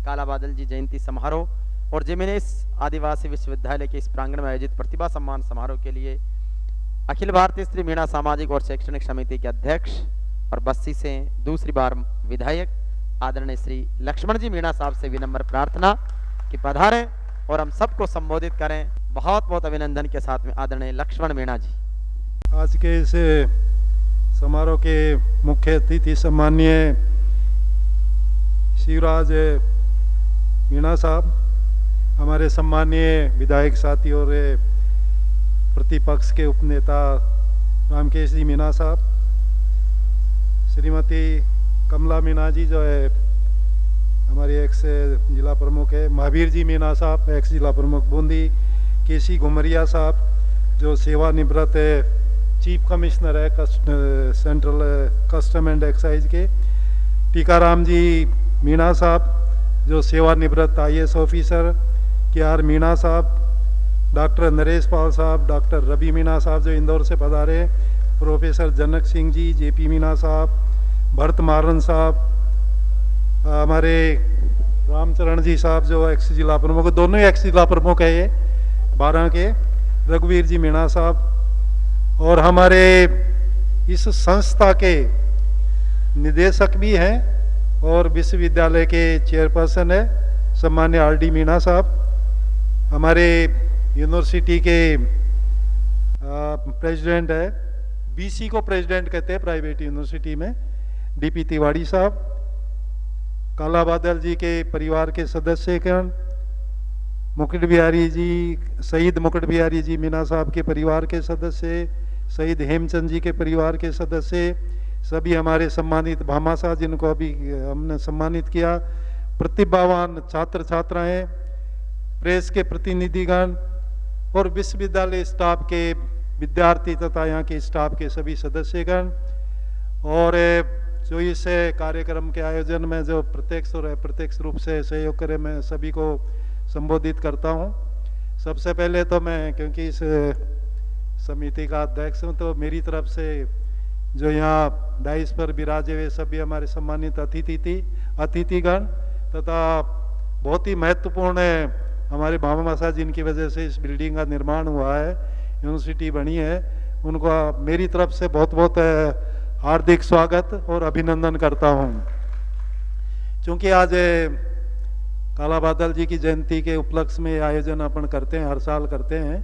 काला बादल जी जयंती समारोह और जिमिनेस आदिवासी विश्वविद्यालय के इस प्रांगण में आयोजित प्रतिभा सम्मान समारोह के लिए अखिल भारतीय श्री मीणा सामाजिक और शैक्षणिक समिति के अध्यक्ष और बस्सी से दूसरी बार विधायक आदरणीय श्री लक्ष्मण जी मीणा साहब से विनम्र प्रार्थना कि पधारें और हम सबको संबोधित करें। बहुत बहुत अभिनंदन के साथ में आदरणीय लक्ष्मण मीणा जी। आज के इस समारोह के मुख्य अतिथि सम्माननीय शिवराज मीणा साहब, हमारे सम्माननीय विधायक साथी और प्रतिपक्ष के उपनेता रामकेश जी मीणा साहब, श्रीमती कमला मीणा जी जो है हमारी एक्स जिला प्रमुख है, महावीर जी मीणा साहब एक्स जिला प्रमुख बूंदी, केसी घुमरिया साहब जो सेवानिवृत्त चीफ कमिश्नर है सेंट्रल कस्टम एंड एक्साइज के, टीकाराम जी मीणा साहब जो सेवानिवृत्त IAS ऑफिसर, KR मीणा साहब, डॉक्टर नरेश पाल साहब, डॉक्टर रवि मीणा साहब जो इंदौर से पधारे, प्रोफेसर जनक सिंह जी, JP मीणा साहब, भरत मारन साहब, हमारे रामचरण जी साहब जो एक्स जिला प्रमुख, दोनों ही एक्स जिला प्रमुख है ये 12 के, रघुवीर जी मीणा साहब और हमारे इस संस्था के निदेशक भी हैं और विश्वविद्यालय के चेयरपर्सन है सम्मान्य RD मीणा साहब, हमारे यूनिवर्सिटी के प्रेसिडेंट है, BC को प्रेसिडेंट कहते हैं प्राइवेट यूनिवर्सिटी में, DP तिवारी साहब, काला बादल जी के परिवार के सदस्यगण, मुकुट बिहारी जी, शहीद मुकुट बिहारी जी मीणा साहब के परिवार के सदस्य, शहीद हेमचंद जी के परिवार के सदस्य, सभी हमारे सम्मानित भामा साहब जिनको अभी हमने सम्मानित किया, प्रतिभावान छात्र छात्राएं, प्रेस के प्रतिनिधिगण और विश्वविद्यालय स्टाफ के विद्यार्थी तथा यहाँ के स्टाफ के सभी सदस्यगण और जो इस कार्यक्रम के आयोजन में जो प्रत्यक्ष और अप्रत्यक्ष रूप से सहयोग करे, मैं सभी को संबोधित करता हूँ। सबसे पहले तो मैं क्योंकि इस समिति का अध्यक्ष हूँ तो मेरी तरफ से जो यहाँ डाइस पर विराजे हुए सभी हमारे सम्मानित अतिथिगण तथा बहुत ही महत्वपूर्ण हमारे भामा साहब जिनकी वजह से इस बिल्डिंग का निर्माण हुआ है, यूनिवर्सिटी बनी है, उनको मेरी तरफ से बहुत बहुत हार्दिक स्वागत और अभिनंदन करता हूँ। क्योंकि आज काला बादल जी की जयंती के उपलक्ष्य में आयोजन अपन करते हैं, हर साल करते हैं,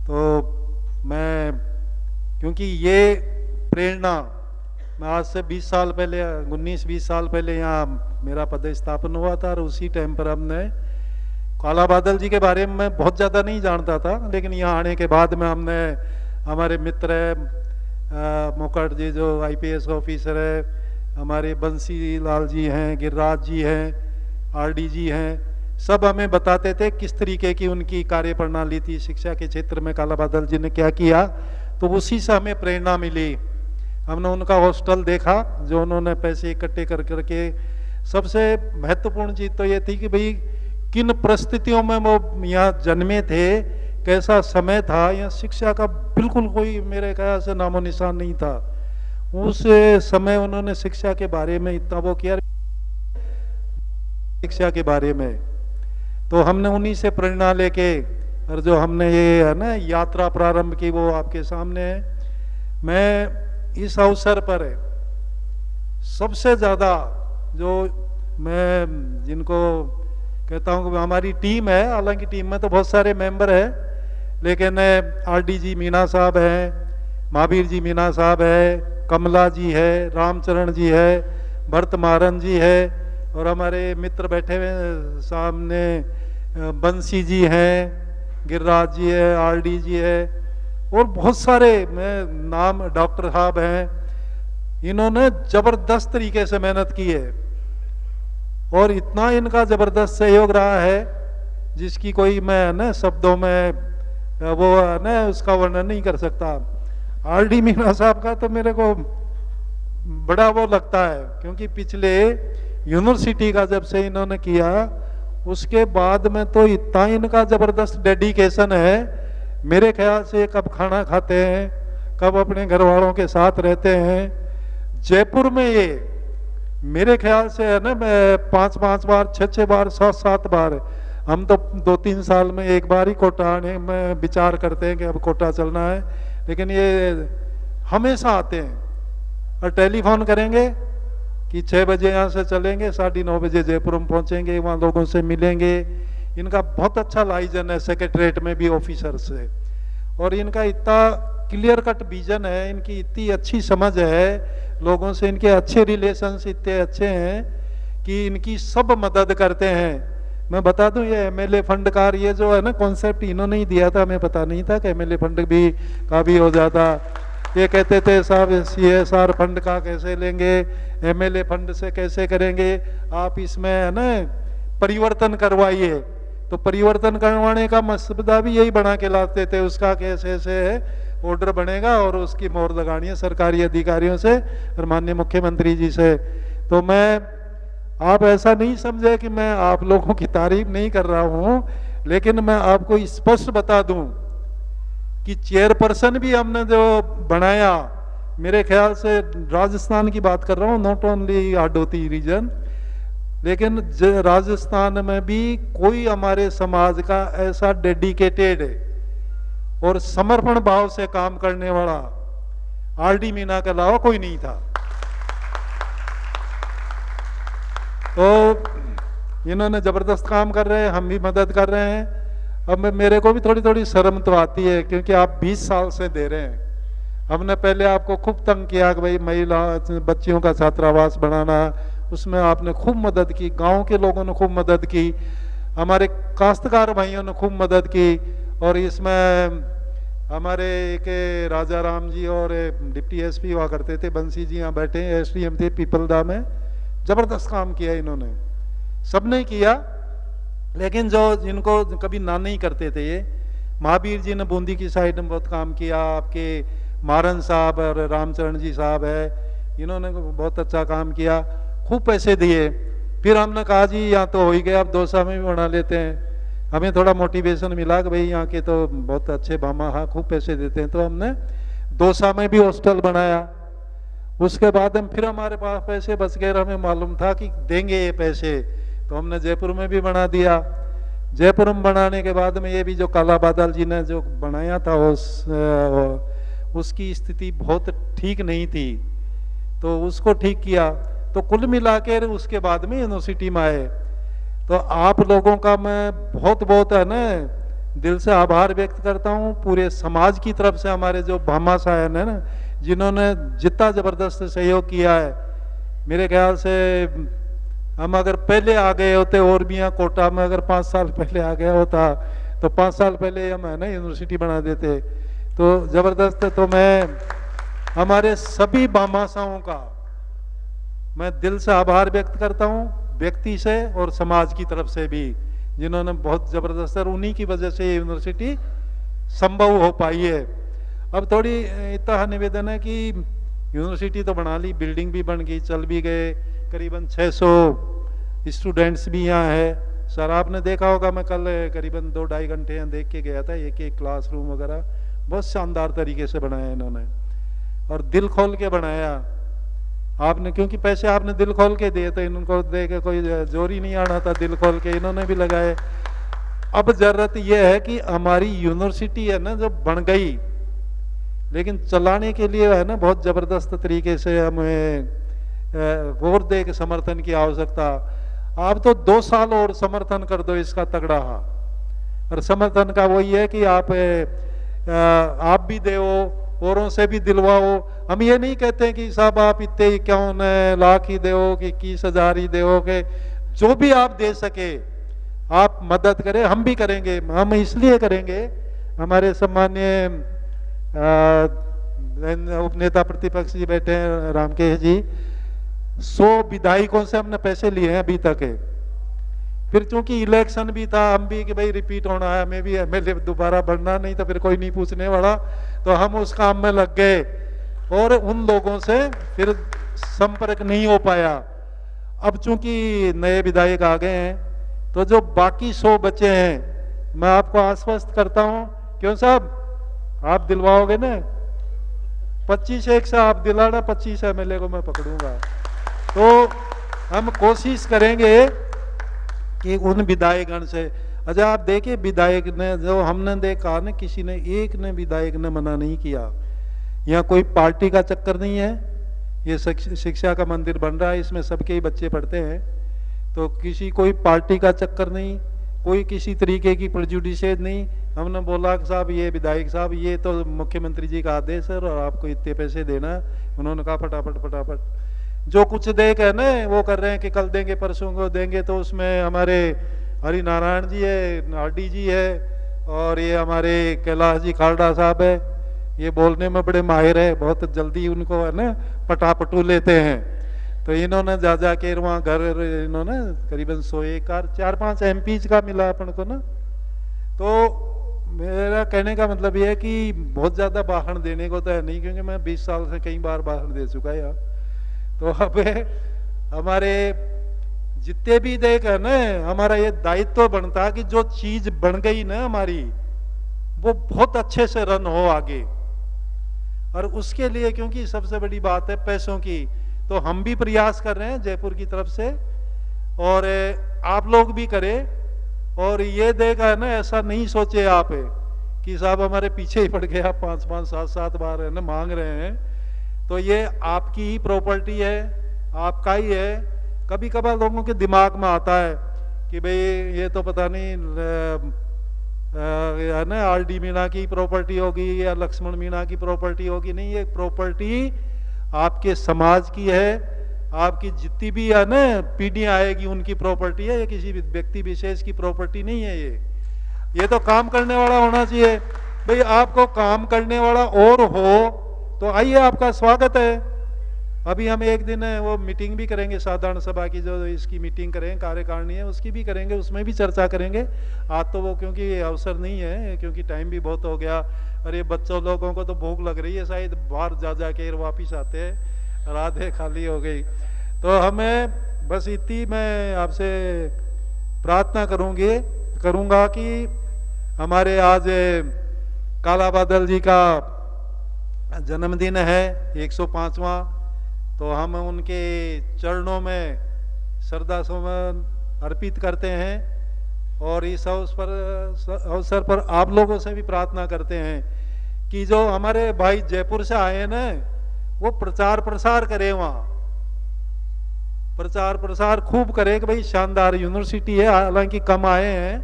तो मैं क्योंकि ये प्रेरणा मैं आज से 20 साल पहले 19-20 साल पहले यहाँ मेरा पदस्थापन हुआ था और उसी टाइम पर हमने काला बादल जी के बारे में मैं बहुत ज़्यादा नहीं जानता था, लेकिन यहाँ आने के बाद में हमने हमारे मित्र मुखर्ज जी जो IPS ऑफिसर है, हमारे बंसी लाल जी हैं, गिरिराज जी हैं, RD जी हैं, सब हमें बताते थे किस तरीके की उनकी कार्य प्रणाली थी शिक्षा के क्षेत्र में, काला बादल जी ने क्या किया, तो उसी से हमें प्रेरणा मिली। हमने उनका हॉस्टल देखा जो उन्होंने पैसे इकट्ठे कर करके, सबसे महत्वपूर्ण चीज तो ये थी कि भाई किन परिस्थितियों में वो यहाँ जन्मे थे, कैसा समय था, यहाँ शिक्षा का बिल्कुल कोई मेरे ख्याल से नामो निशान नहीं था। उस समय उन्होंने शिक्षा के बारे में इतना वो किया, शिक्षा के बारे में, तो हमने उन्हीं से प्रेरणा लेके और जो हमने ये है ना यात्रा प्रारंभ की वो आपके सामने है। मैं इस अवसर पर सबसे ज़्यादा जो मैं जिनको कहता हूँ कि हमारी टीम है, हालांकि टीम में तो बहुत सारे मेंबर हैं, लेकिन RD जी मीणा साहब हैं, महावीर जी मीणा साहब है, कमला जी है, रामचरण जी है, भरत मारन जी है और हमारे मित्र बैठे हुए सामने बंसी जी हैं, गिरिराज जी है, RD जी है और बहुत सारे मैं नाम डॉक्टर साहब हैं, इन्होंने जबरदस्त तरीके से मेहनत की है और इतना इनका जबरदस्त सहयोग रहा है जिसकी कोई मैं न शब्दों में वो न उसका वर्णन नहीं कर सकता। RD मीणा साहब का तो मेरे को बड़ा वो लगता है क्योंकि पिछले यूनिवर्सिटी का जब से इन्होंने किया उसके बाद में तो इतना इनका जबरदस्त डेडिकेशन है, मेरे ख्याल से कब खाना खाते हैं, कब अपने घर वालों के साथ रहते हैं। जयपुर में ये मेरे ख्याल से है ना, मैं 5-5 बार 6-6 बार 7-7 बार, हम तो 2-3 साल में एक बार ही कोटा आने में विचार करते हैं कि अब कोटा चलना है, लेकिन ये हमेशा आते हैं और टेलीफोन करेंगे कि 6 बजे यहाँ से चलेंगे, 9:30 बजे जयपुर में पहुँचेंगे, वहाँ लोगों से मिलेंगे। इनका बहुत अच्छा लाइजन है सेक्रेटरीट में भी ऑफिसर से, और इनका इतना क्लियर कट विजन है, इनकी इतनी अच्छी समझ है लोगों से, इनके अच्छे रिलेशंस इतने अच्छे हैं कि इनकी सब मदद करते हैं। मैं बता दूं, ये एमएलए फंड का ये जो है ना कॉन्सेप्ट इन्होंने ही दिया था, हमें पता नहीं था कि एमएलए फंड भी का भी हो जाता। ये कहते थे साहब सीएसआर फंड का कैसे लेंगे, एमएलए फंड से कैसे करेंगे, आप इसमें है ना परिवर्तन करवाइए। तो परिवर्तन करवाने का मसौदा भी यही बना के लाते थे, उसका कैसे ऐसे ऑर्डर बनेगा और उसकी मोहर लगानी है सरकारी अधिकारियों से और माननीय मुख्यमंत्री जी से। तो मैं, आप ऐसा नहीं समझे कि मैं आप लोगों की तारीफ नहीं कर रहा हूं, लेकिन मैं आपको स्पष्ट बता दूं कि चेयरपर्सन भी हमने जो बनाया, मेरे ख्याल से राजस्थान की बात कर रहा हूं, नॉट ओनली हाडोती रीजन, लेकिन राजस्थान में भी कोई हमारे समाज का ऐसा डेडिकेटेड और समर्पण भाव से काम करने वाला आरडी मीना के अलावा कोई नहीं था। तो इन्होंने जबरदस्त काम कर रहे हैं, हम भी मदद कर रहे हैं। अब मेरे को भी थोड़ी थोड़ी शर्म तो आती है, क्योंकि आप 20 साल से दे रहे हैं। हमने पहले आपको खूब तंग किया कि भाई महिला बच्चियों का छात्रावास बनाना, उसमें आपने खूब मदद की, गांव के लोगों ने खूब मदद की, हमारे काश्तकार भाइयों ने खूब मदद की, और इसमें हमारे एक राजा राम जी और डिप्टी एसपी हुआ करते थे, बंसी जी यहाँ बैठे, एसडीएम थे पीपलदा में, जबरदस्त काम किया इन्होंने, सबने किया। लेकिन जो जिनको कभी ना नहीं करते थे, ये महावीर जी ने बूंदी की साइड में बहुत काम किया, आपके मारन साहब और रामचरण जी साहब है, इन्होंने बहुत अच्छा काम किया, खूब पैसे दिए। फिर हमने कहा जी यहाँ तो हो ही गया, अब दौसा में भी बना लेते हैं। हमें थोड़ा मोटिवेशन मिला कि भाई यहाँ के तो बहुत अच्छे भामा हाँ खूब पैसे देते हैं, तो हमने दौसा में भी हॉस्टल बनाया। उसके बाद हम फिर हमारे पास पैसे बच गए, हमें मालूम था कि देंगे ये पैसे, तो हमने जयपुर में भी बना दिया। जयपुर में बनाने के बाद में ये भी जो काला बादल जी ने जो बनाया था उसकी स्थिति बहुत ठीक नहीं थी, तो उसको ठीक किया। तो कुल मिलाकर उसके बाद में यूनिवर्सिटी में आए। तो आप लोगों का मैं बहुत बहुत है ना दिल से आभार व्यक्त करता हूँ, पूरे समाज की तरफ से हमारे जो भामा साहब है ना, जिन्होंने जितना जबरदस्त सहयोग किया है। मेरे ख्याल से हम अगर पहले आ गए होते और भी यहाँ कोटा में अगर 5 साल पहले आ गया होता, तो 5 साल पहले हम है ना यूनिवर्सिटी बना देते, तो जबरदस्त। तो मैं हमारे सभी भामाशाओं का मैं दिल से आभार व्यक्त करता हूँ, व्यक्ति से और समाज की तरफ से भी, जिन्होंने बहुत जबरदस्त, और उन्हीं की वजह से ये यूनिवर्सिटी संभव हो पाई है। अब थोड़ी इतना निवेदन है कि यूनिवर्सिटी तो बना ली, बिल्डिंग भी बन गई, चल भी गए, करीबन 600 स्टूडेंट्स भी यहाँ है। सर आपने देखा होगा, मैं कल करीबन 2-2.5 घंटे यहाँ देख के गया था, एक एक क्लासरूम वगैरह बहुत शानदार तरीके से बनाया इन्होंने, और दिल खोल के बनाया आपने, क्योंकि पैसे आपने दिल खोल के दिए, तो इनको दे के कोई जोर ही नहीं आना था, दिल खोल के इन्होंने भी लगाए। अब जरूरत यह है कि हमारी यूनिवर्सिटी है ना जो बन गई, लेकिन चलाने के लिए है ना बहुत जबरदस्त तरीके से हमें और दे के समर्थन की आवश्यकता। आप तो 2 साल और समर्थन कर दो इसका तगड़ा, और समर्थन का वही है कि आप भी दो, औरों से भी दिलवाओ। हम ये नहीं कहते हैं कि साहब आप इतने ही क्यों न लाख ही दो कि 21,000 ही दो, के जो भी आप दे सके आप मदद करें, हम भी करेंगे। हम इसलिए करेंगे, हमारे सम्मान्य उपनेता प्रतिपक्ष जी बैठे हैं रामकेश जी, 100 विधायकों से हमने पैसे लिए हैं अभी तक है। फिर चूंकि इलेक्शन भी था, हम भी कि भाई रिपीट होना है, हमें भी एमएलए दोबारा बनना, नहीं तो फिर कोई नहीं पूछने वाला, तो हम उस काम में लग गए, और उन लोगों से फिर संपर्क नहीं हो पाया। अब चूंकि नए विधायक आ गए हैं, तो जो बाकी 100 बचे हैं, मैं आपको आश्वस्त करता हूं, क्यों साहब आप दिलवाओगे ना, 25 एक से आप दिलाना, 25 एमएलए को मैं पकड़ूंगा। तो हम कोशिश करेंगे कि उन विधायकगण से, अच्छा आप देखिए विधायक ने जो हमने देखा ना, किसी ने एक ने विधायक ने मना नहीं किया। यहाँ कोई पार्टी का चक्कर नहीं है, ये शिक्षा का मंदिर बन रहा है, इसमें सबके ही बच्चे पढ़ते हैं, तो किसी कोई पार्टी का चक्कर नहीं, कोई किसी तरीके की प्रेजुडिसेज नहीं। हमने बोला कि साहब ये विधायक साहब ये तो मुख्यमंत्री जी का आदेश है और आपको इतने पैसे देना है। उन्होंने कहा फटाफट फटाफट जो कुछ दे के ना वो कर रहे हैं कि कल देंगे परसों को देंगे, तो उसमें हमारे हरि नारायण जी है, आरडी जी है, और ये हमारे कैलाश जी खालड़ा साहब है, ये बोलने में बड़े माहिर है, बहुत जल्दी उनको है ना पटापटू लेते हैं। तो इन्होंने जा जाके वहाँ घर इन्होंने करीबन 4-5 एमपीज का मिला अपन को ना। तो मेरा कहने का मतलब ये है कि बहुत ज्यादा भाषण देने को तो है नहीं, क्योंकि मैं 20 साल से कई बार भाषण दे चुका है यहाँ। तो अब हमारे जितने भी देख है ना, हमारा ये दायित्व बनता कि जो चीज बन गई ना हमारी, वो बहुत अच्छे से रन हो आगे। और उसके लिए क्योंकि सबसे बड़ी बात है पैसों की, तो हम भी प्रयास कर रहे हैं जयपुर की तरफ से, और आप लोग भी करें। और ये देखा ना, ऐसा नहीं सोचे आप कि साहब हमारे पीछे ही पड़ गया, 5-5, 7-7 बार है ना मांग रहे हैं। तो ये आपकी ही प्रॉपर्टी है, आपका ही है। कभी कभार लोगों के दिमाग में आता है कि भाई ये तो पता नहीं है ना आरडी मीणा की प्रॉपर्टी होगी या लक्ष्मण मीणा की प्रॉपर्टी होगी। नहीं, ये प्रॉपर्टी आपके समाज की है, आपकी जितनी भी है ना पीढ़ियां आएगी उनकी प्रॉपर्टी है, ये किसी व्यक्ति विशेष की प्रॉपर्टी नहीं है। ये तो काम करने वाला होना चाहिए। भाई आपको काम करने वाला और हो तो आइए, आपका स्वागत है। अभी हम एक दिन वो मीटिंग भी करेंगे, साधारण सभा की जो इसकी मीटिंग करेंगे, कार्यकारिणी है उसकी भी करेंगे, उसमें भी चर्चा करेंगे। आज तो वो क्योंकि अवसर नहीं है, क्योंकि टाइम भी बहुत हो गया। और ये बच्चों लोगों को तो भूख लग रही है, शायद बाहर जा जाके वापिस आते हैं, राधे खाली हो गई। तो हमें बस इतनी मैं आपसे प्रार्थना करूंगा कि हमारे आज काला बादल जी का जन्मदिन है 105वां, तो हम उनके चरणों में श्रद्धा सुमन अर्पित करते हैं। और इस अवसर पर आप लोगों से भी प्रार्थना करते हैं कि जो हमारे भाई जयपुर से आए हैं ना, वो प्रचार प्रसार करें, वहाँ प्रचार प्रसार खूब करें कि भाई शानदार यूनिवर्सिटी है। हालांकि कम आए हैं,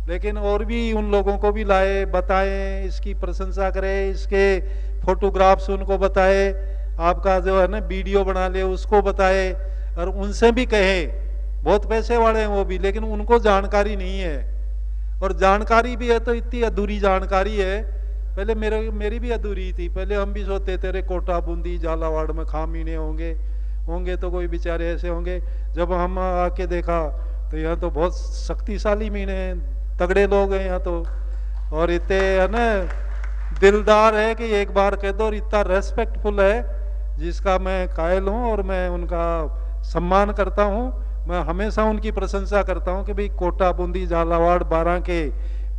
लेकिन और भी उन लोगों को भी लाए, बताएं, इसकी प्रशंसा करें, इसके फोटोग्राफ्स उनको बताए, आपका जो है ना वीडियो बना ले उसको बताए, और उनसे भी कहे, बहुत पैसे वाले हैं वो भी, लेकिन उनको जानकारी नहीं है। और जानकारी भी है तो इतनी अधूरी जानकारी है। पहले मेरी भी अधूरी थी। पहले हम भी सोचते थे कोटा बूंदी झालावाड़ में खा मीने होंगे तो कोई बेचारे ऐसे होंगे। जब हम आके देखा तो यहाँ तो बहुत शक्तिशाली मीने, तगड़े लोग हैं यहाँ तो, और इतने है ना दिलदार है कि एक बार कह दो, और इतना रेस्पेक्टफुल है जिसका मैं कायल हूँ और मैं उनका सम्मान करता हूँ। मैं हमेशा उनकी प्रशंसा करता हूँ कि भाई कोटा बूंदी झालावाड़ बारां के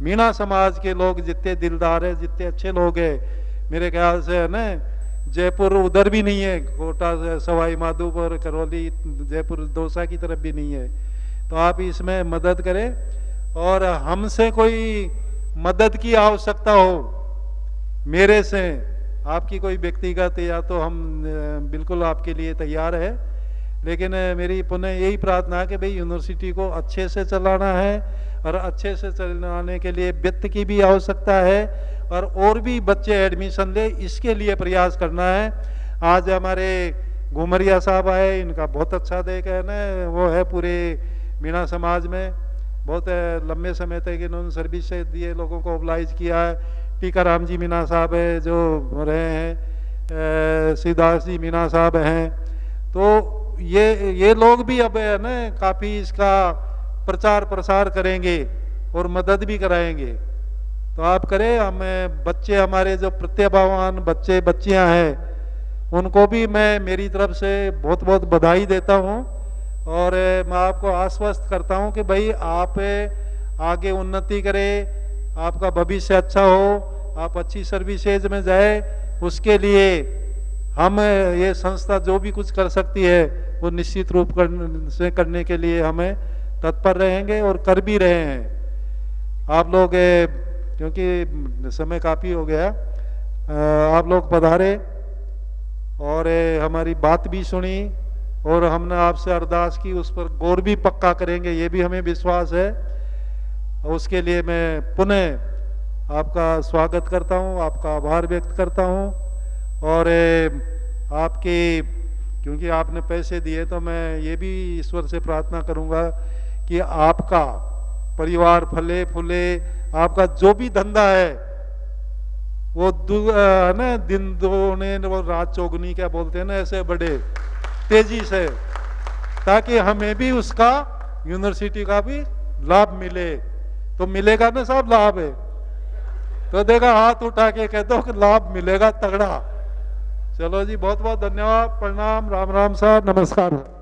मीणा समाज के लोग जितने दिलदार है, जितने अच्छे लोग हैं, मेरे ख्याल से है ना जयपुर उधर भी नहीं है, कोटा सवाई माधोपुर करौली जयपुर दौसा की तरफ भी नहीं है। तो आप इसमें मदद करें। और हमसे कोई मदद की आवश्यकता हो, मेरे से आपकी कोई व्यक्तिगत, या तो हम बिल्कुल आपके लिए तैयार है। लेकिन मेरी पुनः यही प्रार्थना है कि भाई यूनिवर्सिटी को अच्छे से चलाना है, और अच्छे से चलाने के लिए वित्त की भी आवश्यकता है, और भी बच्चे एडमिशन ले इसके लिए प्रयास करना है। आज हमारे घुमरिया साहब आए, इनका बहुत अच्छा देख है ना, वो है पूरे मीणा समाज में, बहुत लंबे समय तक इन्होंने सर्विस से दिए, लोगों को ओबलाइज किया है। टीकाराम जी मीणा साहब है जो रहे हैं, सिद्धार्थ जी मीणा साहब हैं। तो ये लोग भी अब है ना काफी इसका प्रचार प्रसार करेंगे और मदद भी कराएंगे। तो आप करें। हम बच्चे, हमारे जो प्रतिभावान बच्चे बच्चियां हैं, उनको भी मैं मेरी तरफ से बहुत बहुत बधाई देता हूं। और मैं आपको आश्वस्त करता हूं कि भाई आप आगे उन्नति करें, आपका भविष्य अच्छा हो, आप अच्छी सर्विसेज में जाए, उसके लिए हम ये संस्था जो भी कुछ कर सकती है वो निश्चित रूप से करने के लिए हमें तत्पर रहेंगे और कर भी रहे हैं। आप लोग क्योंकि समय काफ़ी हो गया, आप लोग पधारे और हमारी बात भी सुनी और हमने आपसे अरदास की, उस पर गौर भी पक्का करेंगे, ये भी हमें विश्वास है। उसके लिए मैं पुनः आपका स्वागत करता हूँ, आपका आभार व्यक्त करता हूँ। और आपके क्योंकि आपने पैसे दिए तो मैं ये भी ईश्वर से प्रार्थना करूँगा कि आपका परिवार फले फूले, आपका जो भी धंधा है वो ना दिन दोगुने वो रात चौगुनी क्या बोलते हैं ना, ऐसे बड़े तेजी से, ताकि हमें भी उसका यूनिवर्सिटी का भी लाभ मिले। तो मिलेगा ना साहब लाभ है? तो देखा हाथ उठा के कह दो कि लाभ मिलेगा तगड़ा। चलो जी, बहुत बहुत धन्यवाद, प्रणाम, राम राम साहब, नमस्कार।